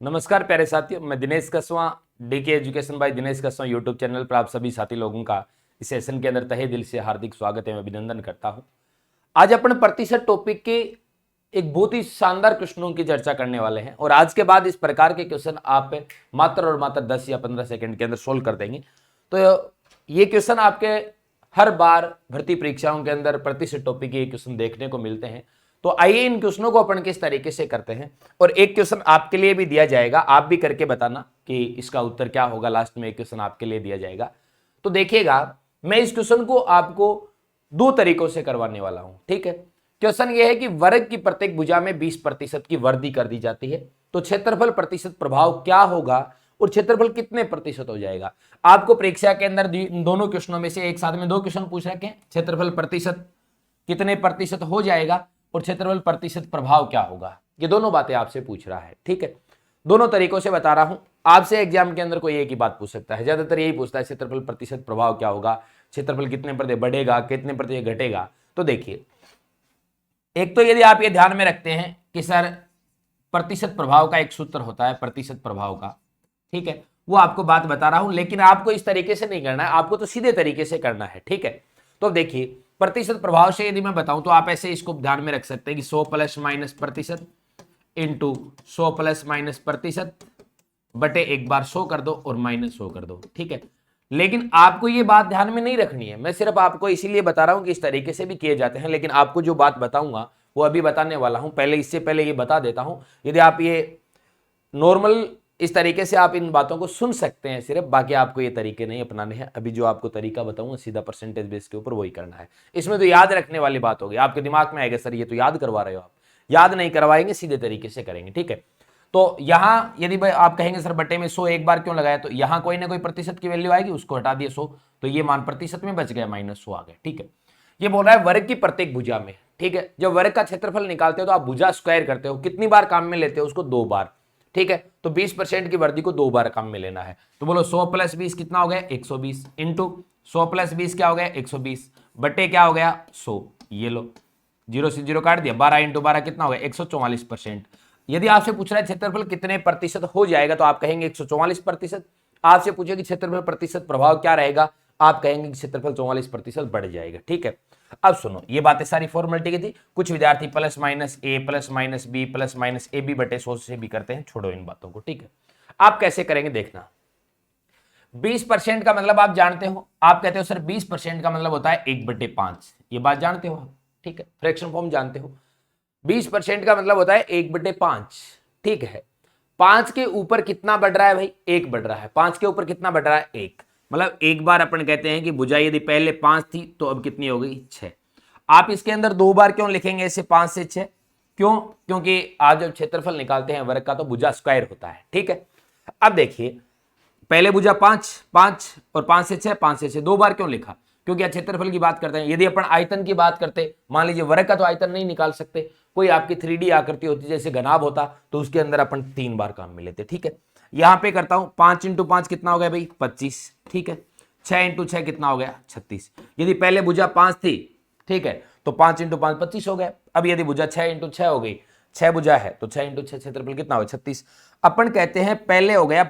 नमस्कार प्यारे साथियों, मैं Dinesh Kaswa DK education by Dinesh Kaswa YouTube channel पर आप सभी साथी लोगों का इस सेशन के अंदर तहे दिल से हार्दिक स्वागत एवं अभिनंदन करता हूं। आज अपन प्रतिशत टॉपिक के एक बहुत ही शानदार क्वेश्चनों की चर्चा करने वाले हैं और आज के बाद इस प्रकार के क्वेश्चन आप मात्र और मात्र 10 या 15 सेकंड के अंदर सोल्व कर देंगे। तो ये क्वेश्चन आपके हर बार भर्ती परीक्षाओं के अंदर प्रतिशत टॉपिक के क्वेश्चन देखने को मिलते हैं। तो आइए इन क्वेश्चनों को अपन किस तरीके से करते हैं और एक क्वेश्चन आपके लिए भी दिया जाएगा, आप भी करके बताना कि इसका उत्तर क्या होगा। लास्ट में एक क्वेश्चन आपके लिए दिया जाएगा। तो देखिएगा, मैं इस क्वेश्चन को आपको दो तरीकों से करवाने वाला हूं। ठीक है, क्वेश्चन यह है कि वर्ग की प्रत्येक भुजा में 20% की वृद्धि कर दी जाती है, तो क्षेत्रफल प्रतिशत प्रभाव क्या होगा और क्षेत्रफल कितने प्रतिशत हो जाएगा। आपको परीक्षा के अंदर दोनों क्वेश्चनों में से एक साथ में दो क्वेश्चन पूछ रखे हैं, क्षेत्रफल प्रतिशत कितने प्रतिशत हो जाएगा और क्षेत्रफल प्रतिशत प्रभाव क्या होगा। ये दोनों बातें आपसे पूछ रहा है। ठीक है, दोनों तरीकों से बता रहा हूं। आपसे एग्जाम के अंदर कोई एक ही बात पूछ सकता है, ज्यादातर यही पूछता है क्षेत्रफल प्रतिशत प्रभाव क्या होगा, क्षेत्रफल कितने प्रतिशत बढ़ेगा, कितने प्रतिशत घटेगा। तो देखिए, एक तो यदि आप ये ध्यान में रखते हैं कि सर प्रतिशत प्रभाव का एक सूत्र होता है प्रतिशत प्रभाव का, ठीक है, वो आपको बात बता रहा हूं, लेकिन आपको इस तरीके से नहीं करना है, आपको तो सीधे तरीके से करना है। ठीक है, तो देखिए प्रतिशत प्रभाव से यदि मैं बताऊं तो आप ऐसे इसको ध्यान में रख सकते हैं कि 100 प्लस माइनस प्रतिशत इंटू 100 प्लस माइनस प्रतिशत बटे एक बार 100 कर दो और माइनस 100 कर दो। ठीक है, लेकिन आपको ये बात ध्यान में नहीं रखनी है, मैं सिर्फ आपको इसीलिए बता रहा हूं कि इस तरीके से भी किए जाते हैं, लेकिन आपको जो बात बताऊंगा वो अभी बताने वाला हूं। पहले इससे पहले ये बता देता हूं, यदि आप ये नॉर्मल इस तरीके से आप इन बातों को सुन सकते हैं सिर्फ, बाकी आपको ये तरीके नहीं अपनाने हैं। अभी जो आपको तरीका बताऊंगा सीधा परसेंटेज बेस के ऊपर वही करना है। इसमें तो याद रखने वाली बात होगी, आपके दिमाग में आएगा सर ये तो याद करवा रहे हो आप, याद नहीं करवाएंगे, सीधे तरीके से करेंगे। ठीक है, तो यहां यदि भाई आप कहेंगे सर बटे में 100 एक बार क्यों लगाया, तो यहां कोई ना कोई प्रतिशत की वैल्यू आएगी, उसको हटा दिए 100, तो ये मान प्रतिशत में बच गया, -100 आ गया। ठीक है, ये बोल रहा है वर्ग की प्रत्येक भुजा में। ठीक है, जब वर्ग का क्षेत्रफल निकालते हो तो आप भुजा स्क्वायर करते हो, कितनी बार काम में लेते हो उसको, 2 बार। ठीक है, तो 20% की वृद्धि को 2 बार काम में लेना है। तो बोलो 100 प्लस 20 कितना हो गया, 120 इंटू 100 प्लस 20 क्या हो गया, 120 बटे क्या हो गया, 100। ये लो 0 से 0 काट दिया, 12 इंटू 12 कितना हो गया, 144%। यदि आपसे पूछ रहा है क्षेत्रफल कितने प्रतिशत हो जाएगा तो आप कहेंगे 144%। आपसे पूछे कि क्षेत्रफल प्रतिशत प्रभाव क्या रहेगा, आप कहेंगे कि क्षेत्रफल 44% बढ़ जाएगा। ठीक है, अब सुनो, ये बातें सारी फॉर्मेलिटी की थी। कुछ विद्यार्थी plus minus A plus minus B plus minus A B बटे 100 से भी करते हैं, छोड़ो इन बातों को। ठीक है, आप कैसे करेंगे देखना। 20% का मतलब आप जानते हो, आप कहते हो सर 20% का मतलब होता है 1/5, ये बात जानते हो आप। ठीक है, फ्रैक्शन फॉर्म जानते हो, 20% का मतलब होता है 1/5। ठीक है, 5 के ऊपर कितना बढ़ रहा है भाई, 1 बढ़ रहा है। 5 के ऊपर कितना बढ़ रहा है, 1, मतलब एक बार अपन कहते हैं कि भुजा यदि पहले 5 थी तो अब कितनी हो गई, 6। आप इसके अंदर 2 बार क्यों लिखेंगे ऐसे, 5 से 6 क्यों, क्योंकि आप जब क्षेत्रफल निकालते हैं वर्ग का तो भुजा स्क्वायर होता है। ठीक है, अब देखिए पहले भुजा 5 5 और 5 से 6, 5 से 6 2 बार क्यों लिखा, क्योंकि क्षेत्रफल की बात करते हैं। यदि अपन आयतन की बात करते, मान लीजिए वर्ग का तो आयतन नहीं निकाल सकते, कोई आपकी 3D आकृति होती जैसे घनाभ होता तो उसके अंदर अपन 3 बार काम में लेते। ठीक है, यहां पे करता हूं 5 इंटू 5 कितना हो गया भाई, 25। ठीक है, 6 इंटू 6 कितना हो गया, 36। यदि पहले भुजा 5 थी, ठीक है, तो 5 इंटू 5 25 हो गया। अब यदि भुजा 6 इंटू 6 हो गई, 6 भुजा है तो 6 इंटू 6 क्षेत्रफल कितना हो, 36। अपन कहते हैं पहले हो गया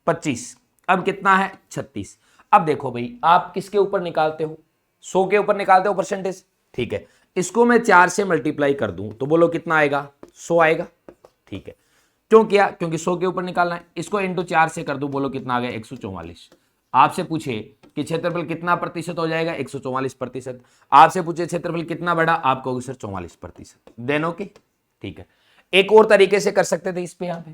25, अब कितना है, 36। अब देखो भाई, आप किसके ऊपर निकालते हो, 100 के ऊपर निकालते हो परसेंटेज। ठीक है, इसको मैं 4 से मल्टीप्लाई कर दूं तो बोलो कितना आएगा, 100 आएगा। ठीक है, क्यों किया, क्योंकि 100 के ऊपर निकालना है। इसको इंटू 4 से कर दूं, बोलो कितना आ गया, 144। आपसे पूछे कि क्षेत्रफल कितना प्रतिशत हो जाएगा, 144%। आपसे पूछे क्षेत्रफल कितना बढ़ा, आप कहोगे सर 44%। Then okay. ठीक है, एक और तरीके से कर सकते थे इस पे, यहां पे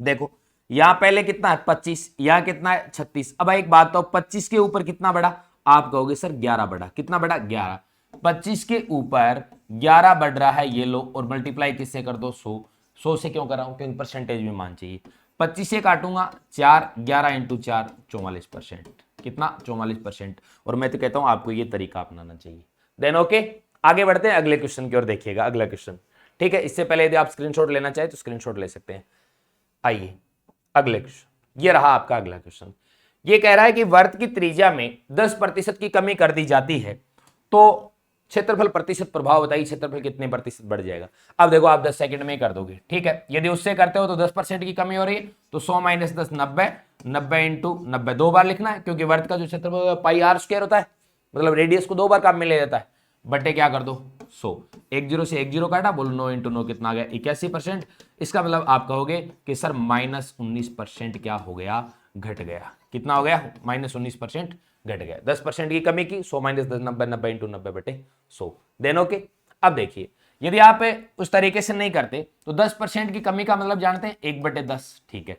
देखो, यहां पहले कितना है 25, यहां कितना है 36। अब एक बात तो 25 के ऊपर कितना बढ़ा, आप कहोगे सर 11 बढ़ा। कितना बढ़ा, 11। 25 के ऊपर 11 बढ़ रहा है, ये लो, और मल्टीप्लाई किससे कर दो, 100। 100 से क्यों कर रहा हूं, क्योंकि परसेंटेज में मान चाहिए। 25 से काटूंगा 4, 11 इंटू 4 44%। कितना, 44%। और मैं तो कहता हूं आपको ये तरीका अपनाना चाहिए। देन ओके, आगे बढ़ते हैं अगले क्वेश्चन की ओर। देखिएगा अगला क्वेश्चन। ठीक है, इससे पहले यदि आप स्क्रीनशॉट लेना चाहे तो स्क्रीनशॉट ले सकते हैं। आइए अगले क्वेश्चन, ये रहा आपका अगला क्वेश्चन। ये कह रहा है कि वृत्त की त्रिज्या में 10% की कमी कर दी जाती है तो क्षेत्रफल प्रतिशत प्रभाव बताइए, क्षेत्रफल कितने प्रतिशत बढ़ जाएगा। अब देखो आप 10 सेकंड में ही कर दोगे, ठीक है। यदि उससे करते हो तो 10% की कमी हो रही है, तो 100 माइनस 10 90, 90 इंटू 90 दो बार लिखना है, क्योंकि वर्त का जो क्षेत्रफल पाई आर स्क्वायर होता है, मतलब रेडियस को दो बार काम में ले लेता है, बटे क्या कर दो 100, एक जीरो से एक जीरो काटा, बोलो 9 इंटू 9 कितना आ गया 81%। इसका मतलब आप कहोगे कि सर -19% क्या हो गया, घट गया। कितना हो गया -19% घट गया। 10% की कमी की, 100 माइनस 10 90, 90 इंटू 90 बटे 100 देन ओके। अब देखिए यदि आप उस तरीके से नहीं करते तो 10% की कमी का मतलब जानते हैं 1/10, ठीक है।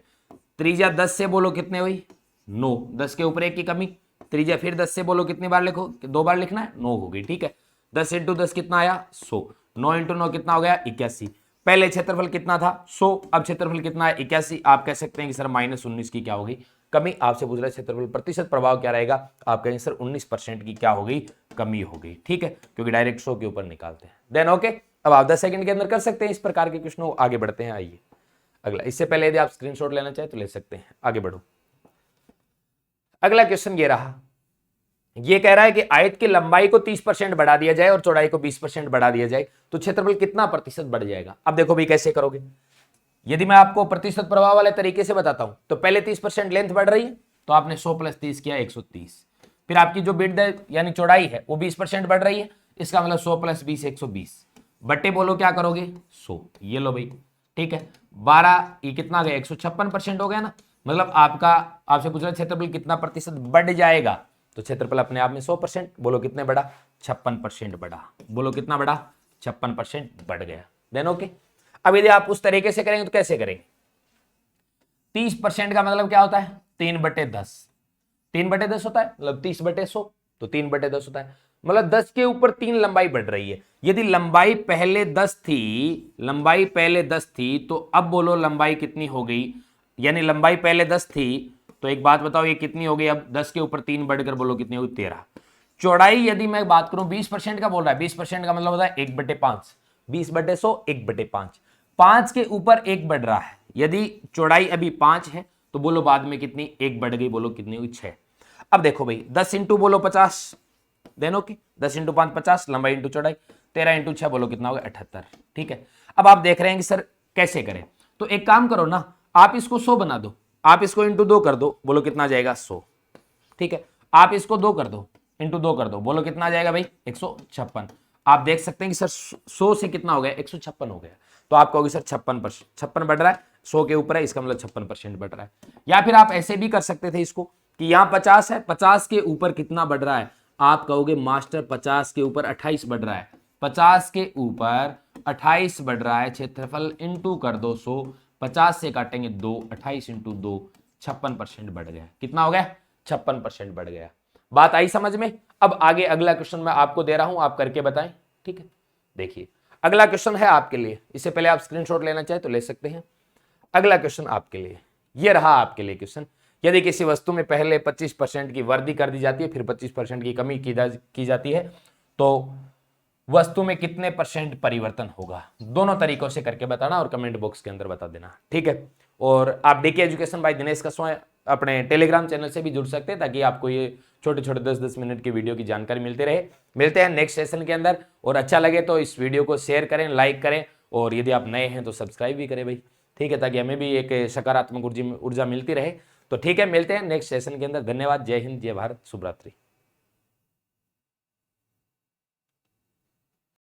त्रिज्या 10 से बोलो कितने हुई 9, 10 के ऊपर 1 की कमी, त्रिज्या फिर 10 से बोलो कितनी बार लिखो, दो बार लिखना है, 9 होगी, ठीक है। 10 इंटू 10 कितना आया 100, 9 इंटू 9 कितना हो गया 81। पहले क्षेत्रफल कितना था 100, अब क्षेत्रफल कितना है 81। आप कह सकते हैं कि सर -19 की क्या होगी कमी। आपसे पूछ रहा है क्षेत्रफल प्रतिशत प्रभाव क्या रहेगा, आप कहेंगे सर 19% की क्या होगी कमी होगी, ठीक है, क्योंकि डायरेक्ट 100 के ऊपर निकालते हैं। Then okay. अब आप 10 सेकंड के अंदर कर सकते हैं इस प्रकार के क्वेश्चन। आगे बढ़ते हैं, आइए अगला। इससे पहले यदि आप स्क्रीनशॉट लेना चाहे तो ले सकते हैं, आगे बढ़ो। अगला क्वेश्चन ये रहा, ये कह रहा है कि आयत की लंबाई को 30% बढ़ा दिया जाए और चौड़ाई को 20% बढ़ा दिया जाए तो क्षेत्रफल कितना प्रतिशत बढ़ जाएगा। अब देखो भाई कैसे करोगे। यदि मैं आपको प्रतिशत प्रभाव वाले तरीके से बताता हूं तो पहले 30% लेंथ बढ़ रही है, तो आपने 100 + 30 किया 130। फिर आपकी जो विड्थ है यानी चौड़ाई है वो 20% बढ़ रही है, इसका मतलब 100 + 20 120 बट्टे बोलो क्या करोगे 100, ये लो भाई, ठीक है। 12 ये कितना गया 156% हो गया ना, मतलब आपका आपसे पूछ रहा है क्षेत्रफल कितना प्रतिशत बढ़ जाएगा, तो क्षेत्रफल अपने आप में 100%, बोलो कितने बढ़ा 56% बढ़ा, बोलो कितना बढ़ा 56% बढ़ गया। Then okay. अब यदि आप उस तरीके से करेंगे तो कैसे करेंगे, 30% का मतलब क्या होता है 3/10, 3/10 होता है, मतलब 30/100 तो 3/10 होता है, मतलब 10 के ऊपर 3 लंबाई बढ़ रही है। यदि लंबाई पहले 10 थी, लंबाई पहले 10 थी, तो अब बोलो लंबाई कितनी हो गई, यानी लंबाई पहले 10 थी, तो एक बात बताओ ये कितनी हो गई, अब 10 के ऊपर 3 बढ़कर बोलो कितनी होगी 13। चौड़ाई यदि मैं बात करूं 20% का बोल रहा है, 20% का मतलब होता है 1/5, 20/100 1/5, 5 के ऊपर 1 बढ़ रहा है। यदि चौड़ाई अभी 5 है तो बोलो बाद में कितनी 1 बढ़ गई, बोलो कितनी हुई 6। अब देखो भाई 10 इंटू बोलो 50, देन ओके, 10 इंटू 5 50, लंबाई इंटू चौड़ाई, 13 इंटू 6 बोलो कितना होगा 78, ठीक है। अब आप देख रहे हैं कि सर कैसे करें, तो एक काम करो ना, आप इसको 100 बना दो, आप इसको इंटू 2 कर दो, बोलो कितना आ जाएगा 100, ठीक है। आप इसको 2 कर दो, इंटू 2 कर दो, बोलो कितना आ जाएगा भाई 156। आप देख सकते हैं कि सर 100 से कितना हो गया 156 हो गया, तो आप कहोगे सर 56 बढ़ रहा है, 100 के ऊपर है, इसका मतलब 56% बढ़ रहा है। या फिर आप ऐसे भी कर सकते थे इसको कि यहां 50 है, 50 के ऊपर कितना बढ़ रहा है, आप कहोगे मास्टर 50 के ऊपर 28 बढ़ रहा है, 50 के ऊपर 28 बढ़ रहा है, क्षेत्रफल इंटू कर दो 100, 50 से काटेंगे 2, 28 इंटू 2 56% बढ़ गया। कितना हो गया 56% बढ़ गया। बात आई समझ में। अब आगे अगला क्वेश्चन मैं आपको दे रहा हूं, आप करके बताएं, ठीक है। देखिए अगला क्वेश्चन है आपके लिए, इससे पहले आप स्क्रीनशॉट लेना चाहे तो ले सकते हैं। अगला क्वेश्चन आपके लिए यह रहा, आपके लिए क्वेश्चन, यदि किसी वस्तु में पहले 25% की वृद्धि कर दी जाती है फिर 25% की कमी की जाती है तो वस्तु में कितने % परिवर्तन होगा। दोनों तरीकों से करके बताना और कमेंट बॉक्स के अंदर बता देना, ठीक है। और आप डीके एजुकेशन बाय दिनेश कसवा अपने टेलीग्राम चैनल से भी जुड़ सकते हैं, ताकि आपको ये छोटे छोटे 10-10 मिनट की वीडियो की जानकारी मिलती रहे। मिलते हैं नेक्स्ट सेशन के अंदर, और अच्छा लगे तो इस वीडियो को शेयर करें, लाइक करें, और यदि आप नए हैं तो सब्सक्राइब भी करें भाई, ठीक है, ताकि हमें भी एक सकारात्मक ऊर्जा मिलती रहे। तो ठीक है, मिलते हैं नेक्स्ट सेशन के अंदर। धन्यवाद, जय हिंद, जय भारत, शुभ रात्रि।